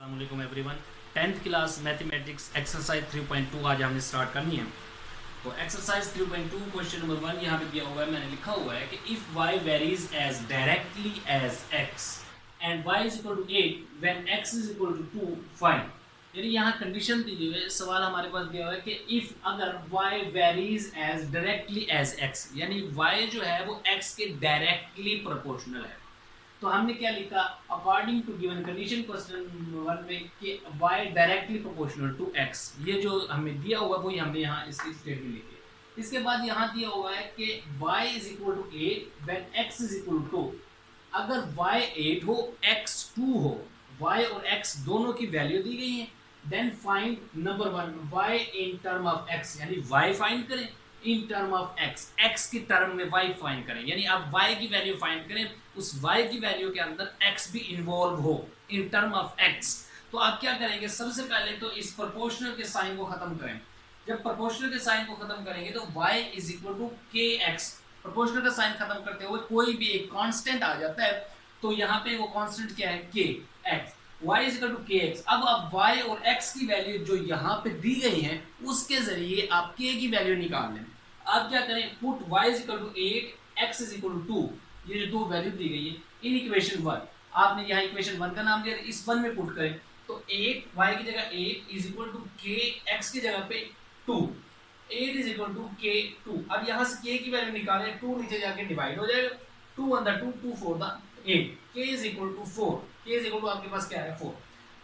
अस्सलामुअलैकुम everyone. 10th class mathematics exercise 3.2 आज हमने स्टार्ट करनी है। तो एक्सरसाइज 3.2 क्वेश्चन नंबर 1 यहाँ पे दिया हुआ है, मैंने लिखा हुआ है कि if y varies as directly as x and y is equal to 8 when x is equal to 2 find. यानी यहाँ कंडीशन दी हुई है, सवाल हमारे पास दिया हुआ है कि इफ अगर y varies as directly as x, यानी y जो है वो x के डायरेक्टली प्रोपोर्शनल है। तो हमने क्या लिखा, according to given condition question number 1 में कि y directly proportional to x, ये जो हमें दिया हुआ वो हमने यहाँ इसकी स्टेटमेंट लिखी है। इसके बाद यहाँ दिया हुआ है कि y is equal to 8 when x is equal to 2। अगर y 8 हो x 2 हो, y और x दोनों की वैल्यू दी गई है, then find number 1 y in term of x, यानी y फाइंड करें इन टर्म ऑफ x की टर्म में y फाइंड करें, यानी आप y की वैल्यू फाइंड करें, उस y की वैल्यू के अंदर x भी इन्वॉल्व हो इन टर्म ऑफ x। तो आप क्या करेंगे, सबसे पहले तो इस प्रोपोर्शनल के साइन को खत्म करें। जब प्रोपोर्शनल के साइन को खत्म करेंगे तो y is equal to kx, proportional का साइन खत्म करते हुए कोई भी एक कांस्टेंट आ जाता है, तो यहाँ पे वो कांस्टेंट क्या है, kx, y is equal to kx। अब आप y और x की वैल्यू जो यहाँ पे दी गई है उसके जरिए आप k की वैल्यू निकाल लें। आप क्या करें, put y is equal to 8 x is equal to 2, ये जो दो वैल्यू दी गई है इन इक्वेशन 1, आपने यहाँ इक्वेशन 1 का नाम दिया, इस 1 में पुट करें तो 8 y की जगह 8 is equal to k, x की जगह पे 2, 8 इज इक्वल टू k 2। अब यहाँ से k की वैल्यू निकालें, 2 नीचे जाके डिवाइड हो जाएगा, 2 1 2 2 4 8, k is equal to 4, k is equal to आपके पास क्या है 4,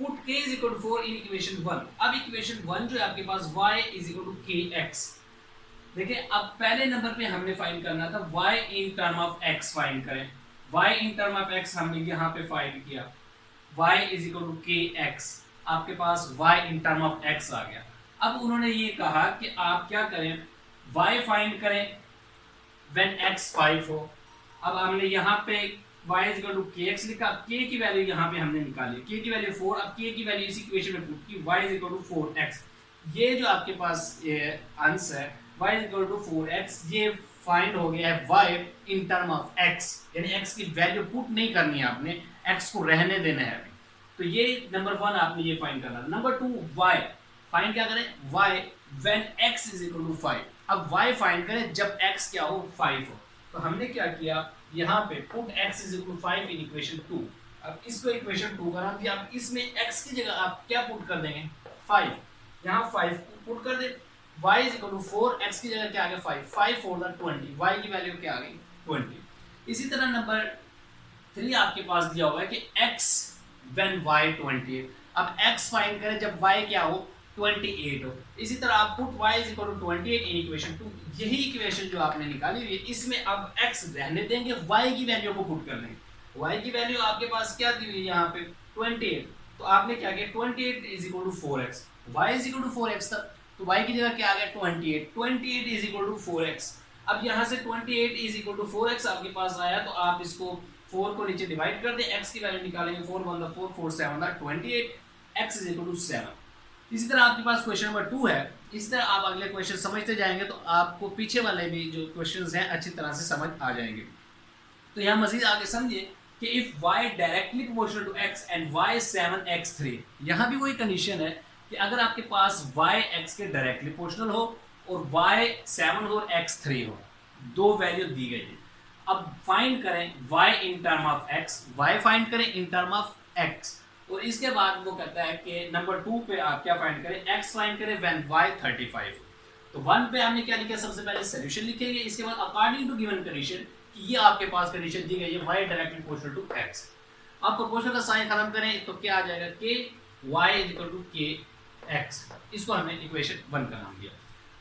put k is equal to 4 in equation 1। अब इक्वेशन 1 जो है आपके पास y is equal to kx। देखिए अब पहले नंबर पे हमने फाइंड करना था y in term of x find करें, y in term of x हमने यहाँ पे फाइंड किया, y is equal to kx, आपके पास y in term of x आ गया। अब उन्होंने ये कहा कि आप क्या करें, y फाइंड करें व्हेन x 5 हो। अब हमने यहाँ पे y is equal to kx लिखा, k की वैल्यू यहाँ पे हमने निकाली, k की वैल्यू 4, अब k की वैल्यू इस इक्वेशन में पुट की, y is equal to 4x। ये जो आपके पास ये आंसर है y is equal to 4x, ये फाइंड हो गया है y in term of x, यानी x की वैल्यू पुट नहीं करनी है आपने, x को रहने देना है। तो ये नंबर 1 आपने ये फाइंड करना। नंबर 2 y फाइंड क्या करें, y when x is equal to 5। अब y फाइंड करें जब x क्या हो 5 हो। तो हमने क्या किया, यहाँ पे put x is equal to 5 in equation 2। अब इसको इक्वेशन 2 का नाम दिया, अब इसमें x की जगह आप क्या पुट कर देंगे 5, यहाँ 5 पुट कर दे, y is equal to 4, x की जगह क्या आ गया 5, 5 4 20, y की वैल्यू क्या आ गई 20। इसी तरह नंबर 3 आपके पास दिया हुआ है कि x when y 28। अब x फाइंड करें जब y क्या हो 28 हो। इसी तरह आप put y is equal to 28 in equation 2, यही इक्वेशन जो आपने निकाली हुई है, इसमें अब x रहने देंगे, y की वैल्यू को पुट कर देंगे। y की वैल्यू आपके पास क्या दी हुई है यहाँ पे 28, तो आपने क्या किया 28 is equal to 4x, y is equal to 4x था, तो y की जगह क्या आ गया 28, 28 इज इक्वल टू 4x। अब यहाँ से 28 इज इक्वल टू 4x आपके पास आया, तो आप इसको 4 को नीचे डिवाइड कर दें, x की वैल्यू निकालेंगे 4 1 4 4 7 28, x इज इक्वल टू 7। इसी तरह आपके पास क्वेश्चन नंबर 2 है। इस तरह आप अगले क्वेश्चन समझते जाएंगे तो आपको पीछे वाले भी जो क्वेश्चंस हैं अच्छी तरह से समझ आ जाएंगे। तो यहाँ मजीद आगे समझिए कि if y directly proportional to x and y 7 x 3, यहाँ भी वही कंडीशन है कि अगर आपके पास y x के डायरेक्टली प्रोपोर्शनल हो और y 7 हो और x 3 हो, दो वैल्यू दी गई है। अब फाइंड करें y in term of x, y find करें इन टर्म ऑफ x, और इसके बाद वो कहता है कि नंबर 2 पे आप क्या फाइंड करें, x फाइंड करें व्हेन y 35। तो 1 पे हमने क्या लिखा, सबसे पहले सॉल्यूशन लिखेंगे, इसके बाद अकॉर्डिंग टू गिवन कंडीशन, कि ये आपके पास कंडीशन दी गई है y directly proportional to x। अब प्रोपोर्शनल का साइन खत्म करें तो क्या आ जाएगा k y is equal to k x, इसको हमने इक्वेशन 1 का नाम दिया।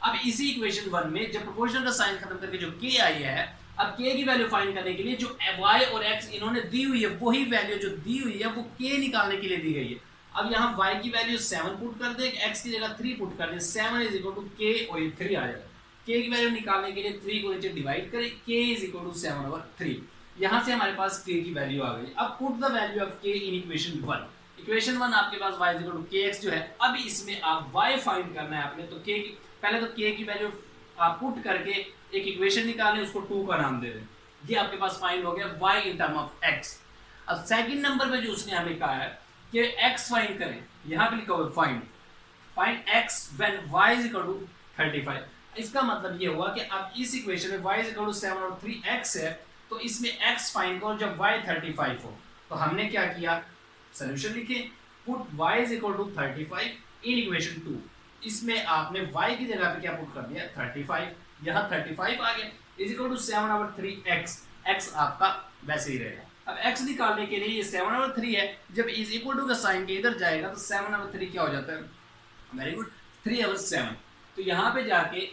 अब इसी इक्वेशन 1 में जब प्रोपोर्शनल का साइन खत्म करके जो k आई है, अब k की वैल्यू फाइंड करने के लिए जो y और x इन्होंने दी हुई है, वही वैल्यू जो दी हुई है वो k निकालने के लिए दी गई है। अब यहाँ y की वैल्यू 7 पुट कर दे, x की जगह 3 पुट कर दे, 7 इज इक्वल टू k और ये 3 आ जाएगा। k की वैल्यू निकालने के लिए 3 को नीचे डिवाइड करें, k इज इक्वल टू 7/3। यहाँ से हमारे पास k की वैल्यू आ गई। अब put the value of k in equation 1। Equation 1 आपके पास y is equal to kx जो है, अब इसमें आप y फाइंड करना है आपने, तो k की पहले तो k की वैल्यू आप पुट करके एक इक्वेशन निकालें, उसको 2 का नाम दे दें, ये आपके पास फाइंड हो गया y in term of x। अब सेकंड नंबर पे जो उसने हमें कहा है कि x फाइंड करें, यहाँ पे लिखा हुआ find x when y is equal to 35। इसका मतलब ये हुआ कि अब इस इक्वेशन में y इज इक्वल टू 7 और 3x है, तो इसमें x फाइंड करो जब y 35 हो। तो हमने क्या किया, सॉल्यूशन लिखे, put y is equal to 35 in equation 2। इसमें आपने y की जगह पे क्या पुट कर दिया 35, यहाँ 35 आ गया is equal to 7 over 3x। x आपका वैसे ही रहेगा। अब x निकालने के लिए ये 7 ओवर 3 है, जब इज इक्वल टू का साइन के इधर जाएगा तो 7 ओवर 3 क्या हो जाता है, वेरी गुड, 3 ओवर 7। तो यहाँ पे जाके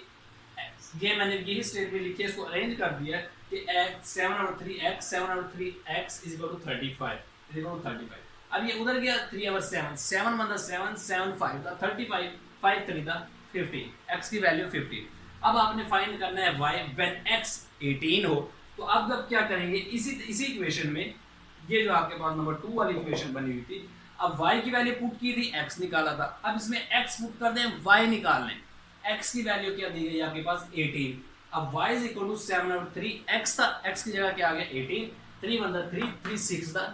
ये मैंने यही स्टेटमेंट लिखी है, इसको अरेंज कर दिया कि 7 over 3x 7 over 3x is equal to 35 is equal to 35। अब ये उधर गया 3 ओवर 7, 7 मतलब 7 7 5 था 35, 5 3 था 50, x की वैल्यू 50। अब आपने फाइंड करना है y व्हेन x 18 हो। तो अब जब क्या करेंगे, इसी इक्वेशन में ये जो आपके पास नंबर 2 वाली इक्वेशन बनी हुई थी, अब y की वैल्यू पुट की थी, x निकाला था, अब इसमें x पुट कर दें, y निकाल लें। x की वैल्यू क्या दी गई आपके पास 18। अब y is equal to 7 over 3 x था, x की जगह क्या आ गया 18, 3 मतलब 3 3 6 था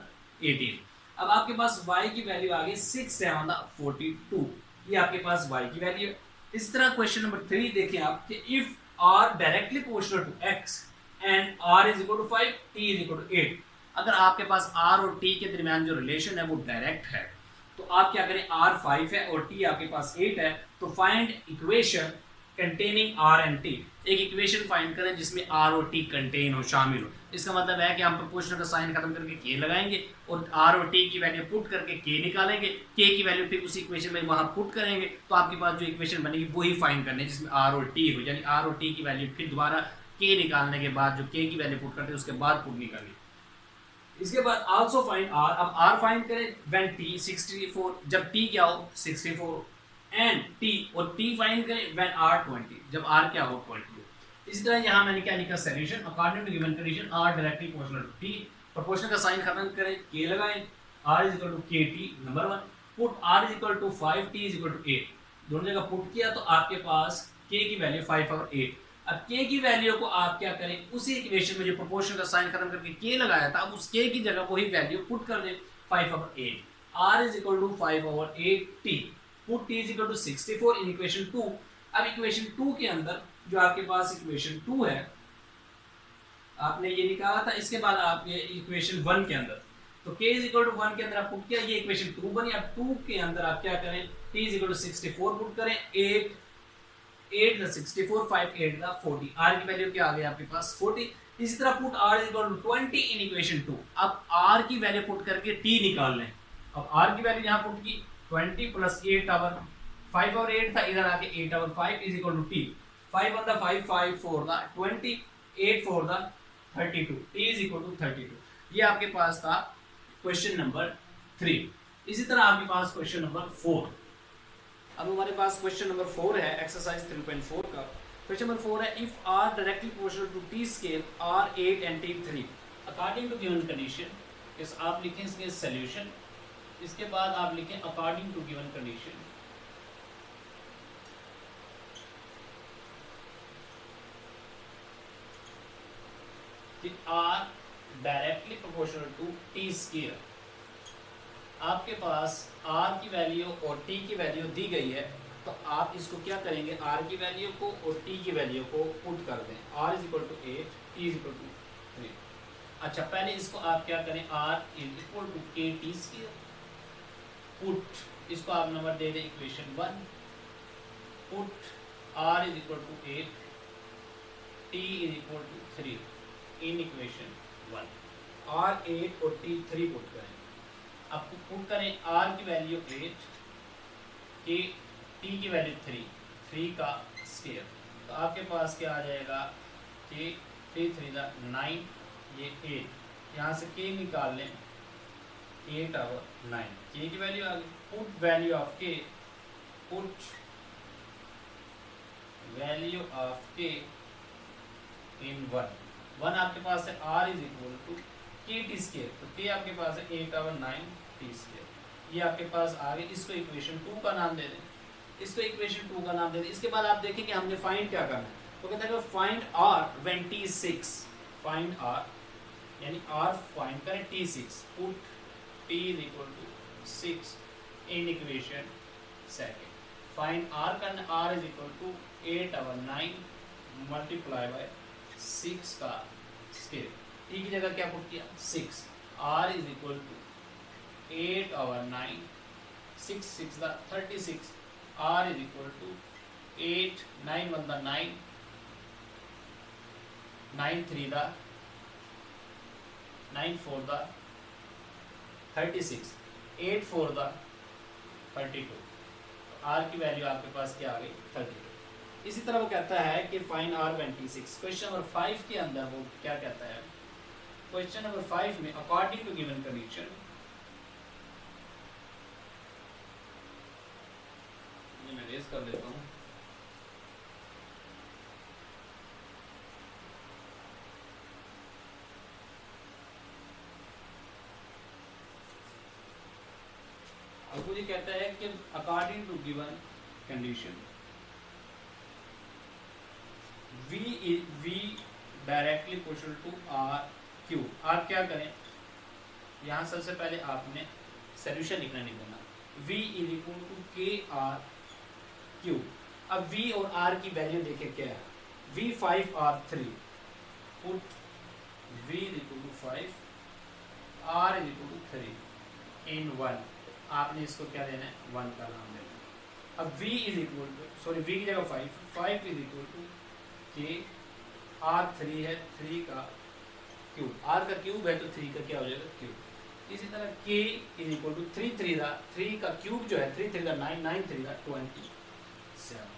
18। अब आपके पास y की वैल्यू आ गई 6 7 था 42, ये आपके पास y की वैल्यू है। इस तरह क्वेश्चन नंबर 3 देखें आप कि if r directly proportional to x and r is equal to 5 t is equal to 8। अगर आपके पास r और t के दरमियान जो रिलेशन है वो डायरेक्ट है, तो आप क्या करें, r 5 है और t आपके पास 8 है, तो find equation containing r and t। एक इक्वेशन फाइंड करें जिसमें r और t कंटेन हो, शामिल हो। इसका मतलब है कि हम प्रोपोर्शनल का साइन खत्म करके k लगाएंगे और r और t की वैल्यू पुट करके k निकालेंगे, k की वैल्यू फिर उसी इक्वेशन में वहां पुट करेंगे, तो आपके पास जो इक्वेशन बनेगी वही फाइंड करनी है जिसमें r और t हो, यानी r और t की वैल्यू फिर दोबारा k निकालने के बाद जो k की वैल्यू पुट करते हैं उसके बाद पुट निकालिए। इसके बाद आल्सो फाइंड r। अब r फाइंड करें व्हेन t 64, जब t क्या हो 64, एंड t और t फाइंड करें व्हेन r 20, जब r क्या हो 20। इसी तरह यहां मैंने क्या लिखा, solution according to given condition r directly proportional to t। Proportional का साइन खत्म करें, k लगाएं, r is equal to kt number 1, put r is equal to 5 t is equal to 8, दोनों जगह पुट किया तो आपके पास k की वैल्यू 5 और 8। अब k की वैल्यू को आप क्या करें, उसी इक्वेशन में जो प्रोपोर्शनल का साइन खत्म करके k लगाया था, अब उस k की जगह वही वैल्यू पुट कर दें 5 over 8, r is equal to 5 over 8 t, put t is equal to 64 in equation 2। अब इक्वेशन 2 के अंदर जो आपके पास इक्वेशन 2 है आपने ये निकाला था, इसके बाद आप ये इक्वेशन 1 के अंदर, तो k इज इक्वल टू 1 के अंदर आप पुट किया, ये इक्वेशन 2 बनी। अब 2 के अंदर आप क्या करें, t is equal to 64 put करें, 8 8 the 64 5 8 the 40, r की वैल्यू क्या आ गई आपके पास 40। इसी तरह put r is equal to 20 in equation 2। अब r की वैल्यू पुट करके t निकाल लें। अब r की वैल्यू यहां पुट की 20 प्लस 8 आवर 5 और 8 था, इधर आके 8 over 5 is equal to t, 5 on the 5 5 4 the 20 8 4 the 32, t is equal to 32। ये आपके पास था क्वेश्चन नंबर 3। इसी तरह आपके पास क्वेश्चन नंबर 4। अब हमारे पास क्वेश्चन नंबर 4 है एक्सरसाइज 3.4 का। क्वेश्चन नंबर 4 है if r directly proportional to t square r 8 and t 3 according to given condition. इस आप लिखें इसके सॉल्यूशन, इसके बाद आप लिखें according to given condition. r directly proportional to t square, आपके पास r की वैल्यू और t की वैल्यू दी गई है, तो आप इसको क्या करेंगे, r की वैल्यू को और t की वैल्यू को पुट कर दें, r is equal to 8 t is equal to 3। अच्छा पहले इसको आप क्या करें, r is equal to kt square, put इसको आप नंबर दे दें equation 1, put r is equal to 8 t is equal to 3 in equation 1, r 8 और t 3 पुट करें। आपको पुट करें r की वैल्यू 8 के t की वैल्यू 3 का स्क्वायर, तो आपके पास क्या आ जाएगा कि 3 3 दा 9, ये 8, यहाँ से k निकाल लें 8 और 9, k की वैल्यू आ गई। Put value of k, put value of k in 1 आपके पास है r is equal to kt square, तो k आपके पास है 8 और 9 t स्क्वायर, ये आपके पास आ गई। इसको इक्वेशन 2 का नाम दे दें, इसको इक्वेशन 2 का नाम दे दें। इसके बाद आप देखें कि हमने फाइंड क्या करना है, तो कहते हैं find r when t 6, find r यानी r फाइंड करें t 6, put t is equal to 6 in equation second. Find r का r is equal to 8/9 multiply by 6 का स्केयर। e की जगह क्या पुट किया 6, r is equal to 8/9, 6 6 दा 36, r is equal to 8 9 1 दा 9, 9 3 दा 9 4 दा 36, 8 4 दा 32। r की वैल्यू आपके पास क्या आ गई 32। इसी तरह वो कहता है कि फाइंड r 26। क्वेश्चन नंबर 5 के अंदर वो क्या कहता है, क्वेश्चन नंबर 5 में अकॉर्डिंग टू गिवन कंडीशन, ये मैं रेज कर देता हूँ, अब मुझे कहता है कि according to given condition v directly equal to r cube. आप क्या करें, यहाँ सबसे पहले आपने सोल्यूशन लिखना नहीं देना, v is equal to k r cube. अब v और r की वैल्यू देखे क्या है, v 5 r 3, put v is equal to 5, r is equal to 3 in 1। आपने इसको क्या देना है 1 का नाम देना है। अब v is equal to, sorry v की जगह 5 is equal to k, r 3 है 3 का क्यूब, r का क्यूब है तो 3 का क्या हो जाएगा क्यूब। इसी तरह k इज इक्वल टू 3 3 दा 3 का क्यूब जो है 3 3 दा 9 9 3 दा 27।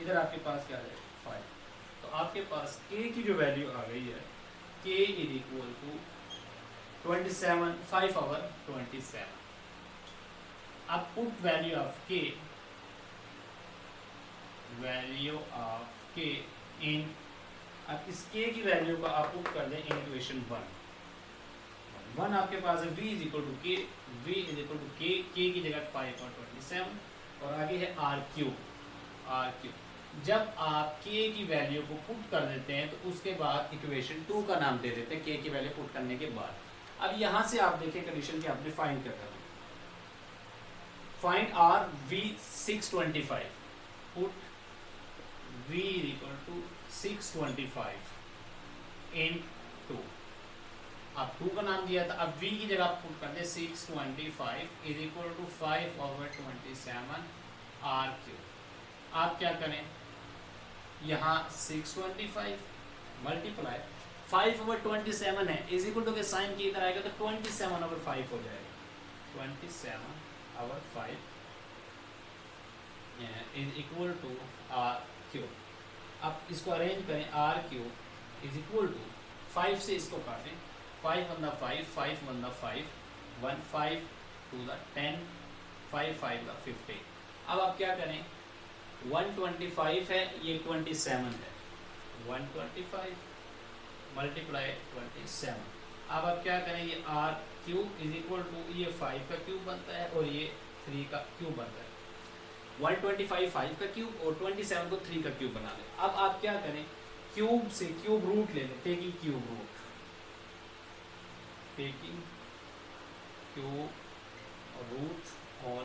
इधर आपके पास क्या है 5। तो आपके पास k की जो वैल्यू आ गई है, k is equal to 27, 5 over 27। अब put value of k, value of k in, अब इस k की वैल्यू को आप पुट कर दें इन इक्वेशन 1 आपके पास है v is equal to k, v is equal to k, k की जगह 5 और 27 और आगे है r क्यूब। जब आप k की वैल्यू को पुट कर देते हैं तो उसके बाद इक्वेशन 2 का नाम दे देते हैं k की वैल्यू पुट करने के बाद। अब यहाँ से आप देखें कंडीशन की आपने फाइंड कर करना, find r v 625, put v is equal to 625 in 2। आप 2 का नाम दिया था, अब v की जगह आप पुट कर दे 625 is equal to 5 over 27 r cube. आप क्या करें, यहाँ 625 मल्टीप्लाई 5 over 27 है इज इक्वल टू के साइन की इधर आएगा तो 27 over 5 हो जाएगा, 27 over 5 is equal to r cube. अब इसको अरेंज करें, r cube is equal to 5 से इसको काटें, 5 1 5, 5 1 5, 1 5 2 10, 5 5 15। अब आप क्या करें, 125 है ये 27 है, 125 मल्टीप्लाई 27। अब आप क्या करें, ये r cube is equal to ये 5 का क्यूब बनता है और ये 3 का क्यूब बनता है। 125 5 का क्यूब और 27 को 3 का क्यूब बना लें। अब आप क्या करें, क्यूब से क्यूब रूट ले लें, taking cube root, taking cube root on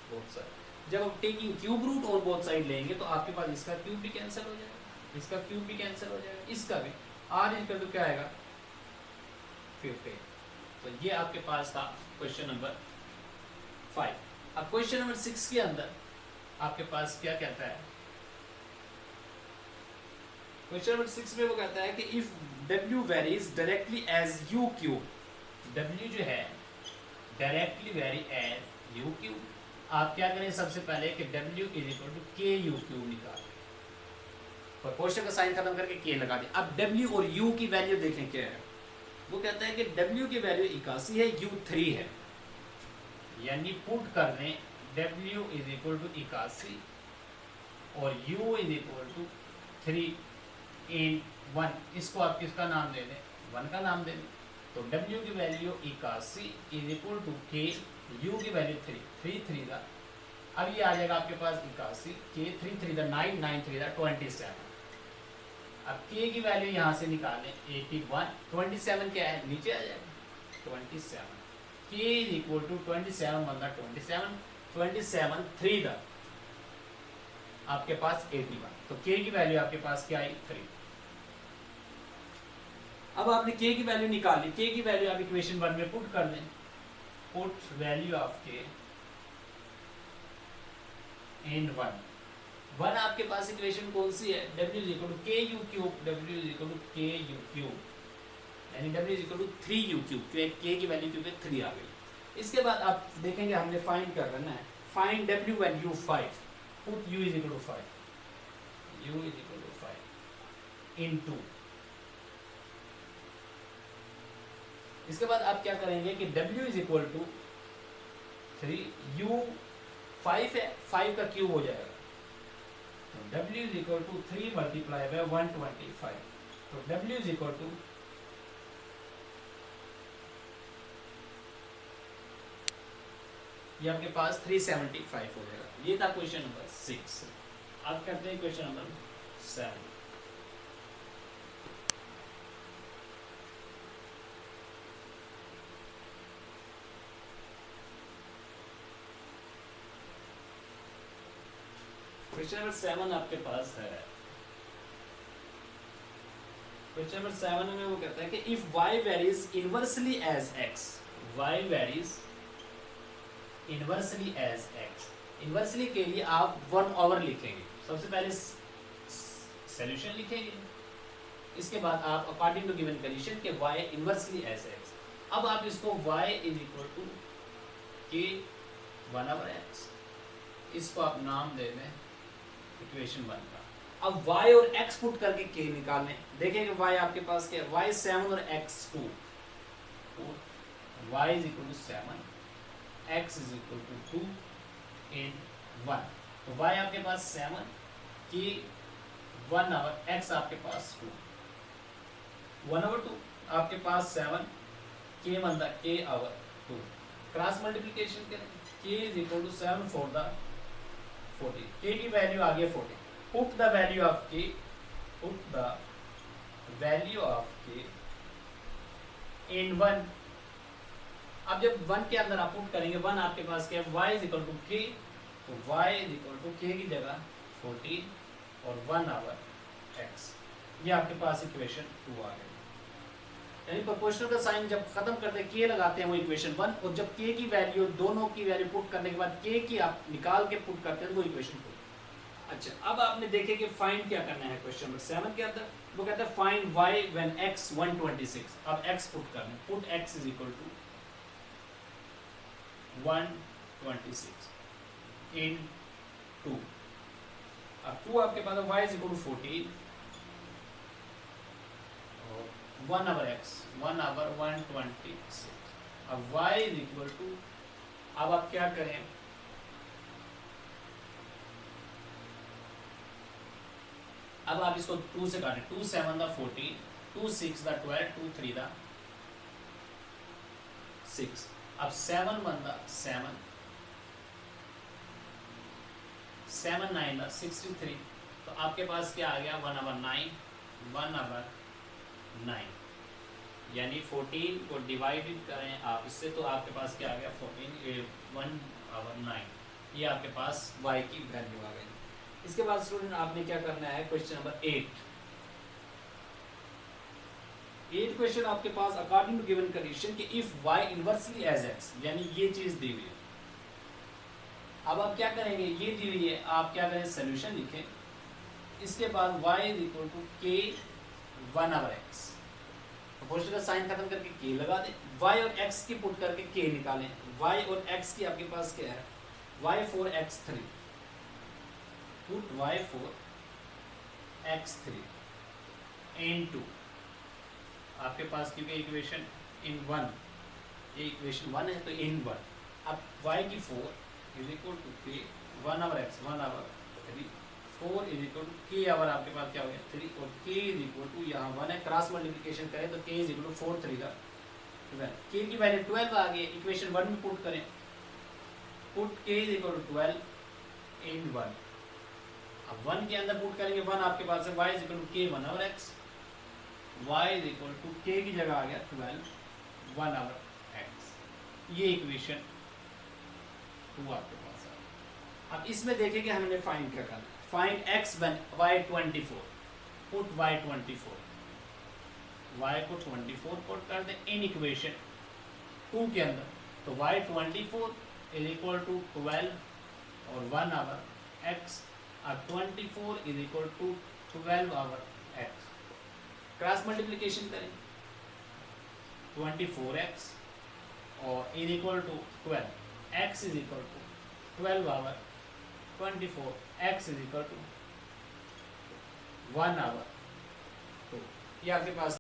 both side. जब आप taking cube root on both side लेंगे तो आपके पास इसका क्यूब भी कैंसिल हो जाएगा, इसका क्यूब भी कैंसिल हो जाएगा, इसका भी। r इक्वल टू क्या आएगा 15। तो ये आपके पास था क्वेश्चन नंबर 5। अब क्वेश्चन नंबर 6 के अंदर आपके पास क्या कहता है, क्वेश्चन नंबर 6 में वो कहता है कि if w varies directly as u cube, w जो है directly vary as u cube. आप क्या करें, सबसे पहले कि w is equal to k u cube निकाल, क्वेश्चन का साइन खत्म करके k लगा दें। अब w और u की वैल्यू देखें क्या है, वो कहता है कि w की वैल्यू 81 है, u 3 है, यानी पुट कर दें w इज इक्वल टू 81 और u is equal to 3 in 1। इसको आप किसका नाम दे दें, 1 का नाम दे दें। तो w की value 81 is equal to k, u की वैल्यू 3 3 3 दा, अब ये आ जाएगा आपके पास 81, k 3 3 दा 9 9 3 दा 27। अब k की वैल्यू यहाँ से निकालें 81, 27 क्या है नीचे आ जाएगा 27, k is equal to 27 बंदा 27, 27 3 दा आपके पास 81, तो k की वैल्यू आपके पास क्या आई 3। अब आपने k की वैल्यू निकाली, k की वैल्यू आप इक्वेशन 1 में पुट कर दें, put value of k in 1 आपके पास इक्वेशन कौन सी है, w is equal to k u cube, w is equal to k u cube, यानी w is equal to 3 u cube, k की वैल्यू क्योंकि 3 आ गई। इसके बाद आप देखेंगे हमने फाइंड कर करना है, find w when u 5, put u is equal to 5, u is equal to 5 in 2। इसके बाद आप क्या करेंगे कि w is equal to 3, u 5 है, 5 का क्यूब हो जाएगा, तो w is equal to 3 multiply by 125, तो w इज इक्वल टू ये आपके पास 375 हो जाएगा। ये था क्वेश्चन नंबर 6। अब करते हैं क्वेश्चन नंबर 7। क्वेश्चन नंबर 7 आपके पास है, क्वेश्चन नंबर 7 में वो कहता है कि if y varies inversely as x, y varies inversely as x, inversely के लिए आप 1/, लिखेंगे, सबसे पहले सॉल्यूशन लिखेंगे, इसके बाद आप अकॉर्डिंग टू गिवन कंडीशन के y इनवर्सली एज x। अब आप इसको y is equal to k 1/x, इसको आप नाम दे दें इक्वेशन 1 का। अब y और x पुट करके k निकालें, देखेंगे y आपके पास क्या है, y 7 और x 2, y is equal to 7, x is equal to 2 in 1, तो y आपके पास 7, k 1/x आपके पास 2, 1/2 आपके पास 7, k बंदा k/2, क्रॉस मल्टीप्लिकेशन करें, k इज इक्वल टू 7 4 द 40, k की वैल्यू आ गई 40, put the value of k, put the value of k in 1। अब जब 1 के अंदर आप पुट करेंगे, 1 आपके पास क्या है, y is equal to k, तो y is equal to k की जगह 14 और 1/x, ये आपके पास इक्वेशन 2 आ गई। यानी प्रोपोर्शनल का साइन जब खत्म करते हैं k लगाते हैं वो इक्वेशन 1, और जब k की वैल्यू, दोनों की वैल्यू पुट करने के बाद k की आप निकाल के पुट करते हैं वो इक्वेशन 2। अच्छा, अब आपने देखे कि फाइंड क्या करना है क्वेश्चन नंबर 7 के अंदर, वो कहता है फाइंड y व्हेन x 126। अब x पुट करना है, put x is equal to 126 in 2, अब 2 आपके पास y इज इक्वल टू 14 और 1/x 1/126, अब y इज इक्वल टू, अब आप क्या करें, अब आप इसको 2 से काटें, 2 7 द 14, 2 6 द 12, 2 3 द 6, अब 7 1 द 7, 7 9 द 63, तो आपके पास क्या आ गया 1/9, 1/9, यानी 14 को डिवाइडेड करें आप इससे, तो आपके पास क्या आ गया 14 1/9, ये आपके पास y की वैल्यू आ गई। इसके बाद स्टूडेंट आपने क्या करना है, क्वेश्चन नंबर 8 क्वेश्चन आपके पास अकॉर्डिंग टू गिवन कंडीशन कि if y inversely as x, यानी ये चीज दी हुई है। अब आप क्या करेंगे, ये दी हुई है, आप क्या करें सॉल्यूशन लिखें, इसके बाद y is equal to k 1/x, proportional का साइन खत्म करके k लगा दें, y और x की पुट करके k निकालें, y और x की आपके पास क्या है, y 4x3, put y 4x3 इन 2, आपके पास क्योंकि इक्वेशन इन 1, ये इक्वेशन 1 है तो इन 1, अब y की 4 is equal to k 1/x 1/3, 4 is equal to k over आपके पास क्या हो गया 3, और k इज इक्वल टू यहाँ 1 है, क्रॉस मल्टीप्लिकेशन करें तो k इज इक्वल टू 4 3 का 12, k की वैल्यू 12 आ गई, इक्वेशन 1 में पुट करें, put k is equal to 12 in 1, अब 1 के अंदर पुट करेंगे 1 आपके पास है, y is equal to k 1/x, y is equal to k की जगह आ गया 12 1/x, ये इक्वेशन 2 आपके पास आ गया। अब इसमें देखें कि हमने फाइंड क्या करना है। Find x y24, put y24, y को 24 पुट कर दें इन इक्वेशन 2 के अंदर, तो y24 इज इक्वल टू 12 और 1 आवर x, और 24 is equal to 12 over x। Cross multiplication करें, 24x और is equal to 12, x is equal to 12 over 24, x is equal to 1 over. तो ये आपके पास